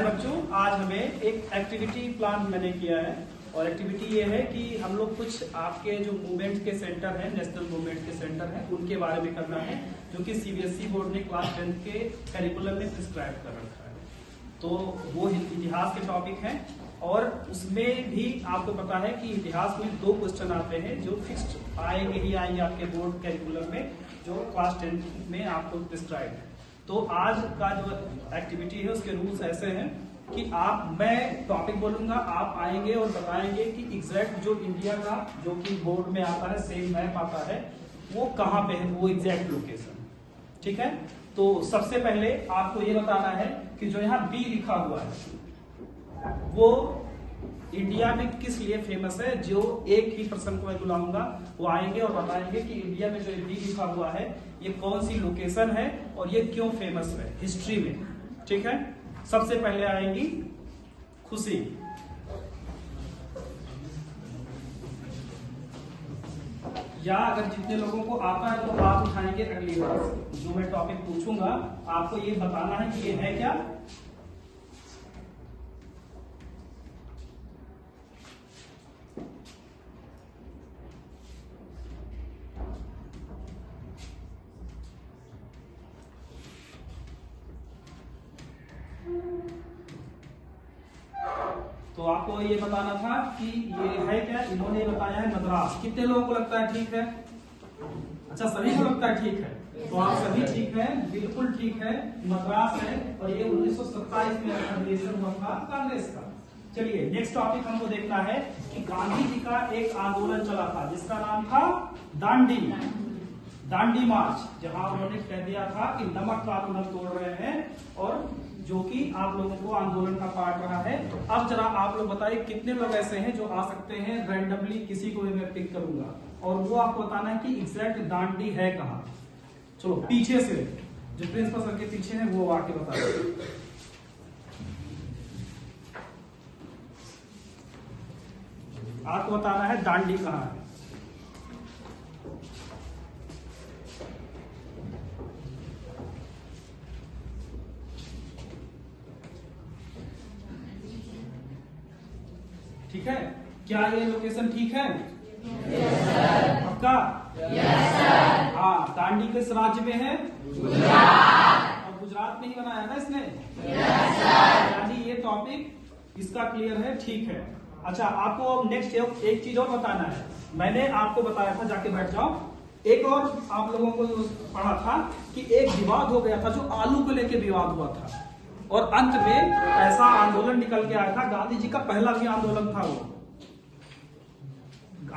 बच्चों, आज हमें एक एक्टिविटी प्लान मैंने किया है और एक्टिविटी ये है कि हम लोग कुछ आपके जो मूवमेंट के सेंटर हैं, नेशनल मूवमेंट के सेंटर हैं, उनके बारे में करना है जो कि सीबीएसई बोर्ड ने क्लास 10 के करिकुलम में प्रिस्क्राइब कर रखा है। तो वो इतिहास के टॉपिक हैं और उसमें भी आपको पता है कि इतिहास में 2 क्वेश्चन आते हैं जो फिक्स्ड आएंगे ही आएंगे आपके बोर्ड करिकुलम में, जो क्लास 10 में आपको प्रिस्क्राइब है। तो आज का जो एक्टिविटी है उसके रूल्स ऐसे हैं कि मैं टॉपिक बोलूंगा, आप आएंगे और बताएंगे कि एग्जैक्ट जो इंडिया का जो कि बोर्ड में आता है, सेम मैप आता है, वो कहाँ पे है, वो एग्जैक्ट लोकेशन। ठीक है, तो सबसे पहले आपको ये बताना है कि जो यहाँ बी लिखा हुआ है वो इंडिया में किस लिए फेमस है। जो एक ही पर्सन को मैं बुलाऊंगा, वो आएंगे और बताएंगे कि इंडिया में जो बी लिखा हुआ है ये कौन सी लोकेशन है और ये क्यों फेमस है हिस्ट्री में। ठीक है, सबसे पहले आएंगी खुशी। या अगर जितने लोगों को आता है तो हाथ उठाएंगे अगली बार। जो मैं टॉपिक पूछूंगा आपको ये बताना है कि ये है क्या। तो आपको ये बताना था कि ये है क्या। इन्होंने बताया है मद्रास। कितने लोगों को लगता है ठीक है? अच्छा, सभी को लगता है ठीक है, तो आप सभी ठीक है, बिल्कुल ठीक है, मद्रास है और ये 1927 में अधिवेशन हुआ था कांग्रेस का। चलिए नेक्स्ट टॉपिक हमको देखना है कि गांधी जी का एक आंदोलन चला था जिसका नाम था दांडी मार्च, जहां उन्होंने कह दिया था कि नमक कानून हम तोड़ रहे हैं और जो कि आप लोगों को आंदोलन का पार्ट रहा है। अब जरा आप लोग बताइए कितने लोग ऐसे हैं जो आ सकते हैं रैंडमली, किसी को भी मैं पिक करूंगा और वो आपको बताना है कि एग्जैक्ट दांडी है कहाँ। चलो पीछे से जो प्रिंसिपल सर के पीछे है वो आके बता दो। आपको बताना है दांडी कहाँ है। ठीक है, क्या ये लोकेशन ठीक है? पक्का? हाँ, दांडी किस राज्य में है? गुजरात। और गुजरात में ही बनाया ना इसने। यानी ये टॉपिक इसका क्लियर है, ठीक है। अच्छा, आपको नेक्स्ट एक चीज और बताना है। मैंने आपको बताया था, जाके बैठ जाओ। एक और आप लोगों को पढ़ा था कि एक विवाद हो गया था जो आलू को लेके विवाद हुआ था और अंत में ऐसा आंदोलन निकल के आया था। गांधी जी का पहला भी आंदोलन था, वो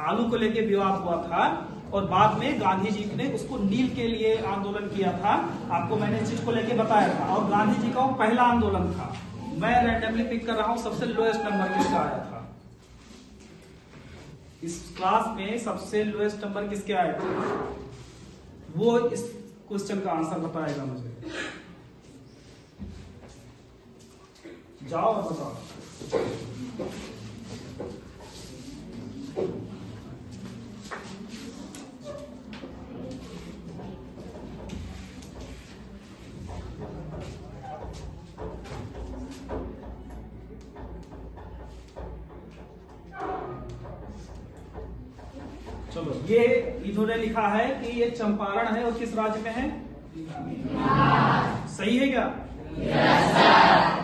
आलू को लेके विवाद हुआ था और बाद में गांधी जी ने उसको नील के लिए आंदोलन किया था। आपको मैंने इस चीज को लेके बताया था और गांधी जी का वो पहला आंदोलन था। मैं रैंडमली पिक कर रहा हूं, सबसे लोएस्ट नंबर किसका आया था इस क्लास में? सबसे लोएस्ट नंबर किसके आए थे? वो इस क्वेश्चन का आंसर बताएगा मुझे। जाओ और बताओ। चलो, ये इन्होंने लिखा है कि ये चंपारण है और किस राज्य में है? सही है क्या?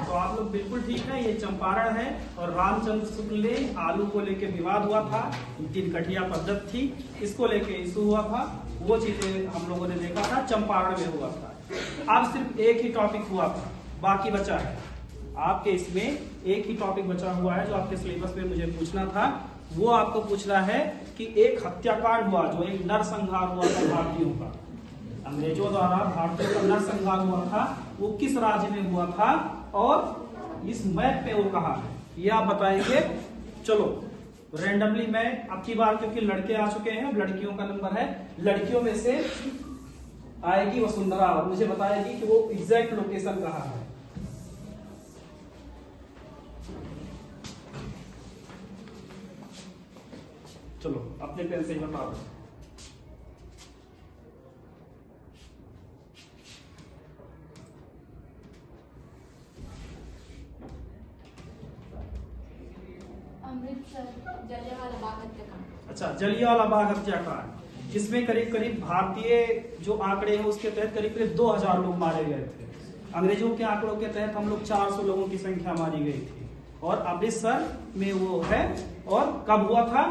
तो आप लोग बिल्कुल ठीक है, ये चंपारण है और रामचंद्र शुक्ल ने आलू को लेके विवाद हुआ था, दिनकटिया पद्धति थी, इसको लेके इशू हुआ था। वो चीजें हम लोगों ने देखा था, चंपारण में हुआ था। अब सिर्फ एक ही टॉपिक हुआ था, बाकी बचा है आपके इसमें। एक ही टॉपिक बचा हुआ है जो आपके सिलेबस में मुझे पूछना था। वो आपको पूछना है कि एक हत्याकांड हुआ, जो एक नरसंहार हुआ था भारतीयों का, अंग्रेजों द्वारा भारतीयों का नरसंहार हुआ था, वो किस राज्य में हुआ था और इस मैप पे वो कहाँ है, ये आप बताएंगे। चलो रैंडमली मैं अब की बार, क्योंकि लड़के आ चुके हैं, लड़कियों का नंबर है, लड़कियों में से आएगी वसुंधरा और मुझे बताएगी कि वो एग्जैक्ट लोकेशन कहाँ है। चलो अपने पेन से ही बता दो। जलियांवाला बाग हत्याकांड। अच्छा, जलियांवाला बाग हत्याकांड, इसमें करीब करीब भारतीय जो आंकड़े हैं उसके तहत करीब करीब 2000 लोग मारे गए थे। अंग्रेजों के आंकड़ों के तहत हम लोग 400 लोगों की संख्या मारी गई थी, और अमृतसर में वो है। और कब हुआ था?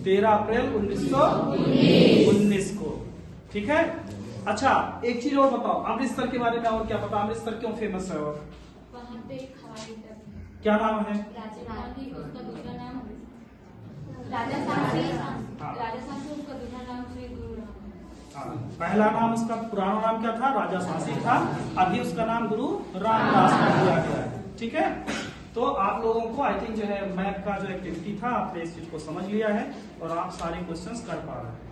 13 अप्रैल 1919 को। ठीक है। अच्छा, एक चीज और बताओ, अमृतसर के बारे में और क्या पता? अमृतसर क्यों फेमस है? और वहाँ पे एक हवाई अड्डा है। क्या नाम है? राजीव गांधी, उसका दूसरा नाम राजा सांची, राजा सांची, उसका दूसरा नाम श्री गुरु राम। पहला नाम उसका पुराना नाम क्या था? राजा सांची था। अभी उसका नाम गुरु रामदास कर दिया गया है। ठीक है। तो आप लोगों को आई थिंक जो है मैथ का जो एक्टिविटी था, आपने इस चीज को समझ लिया है और आप सारे क्वेश्चंस कर पा रहे हैं।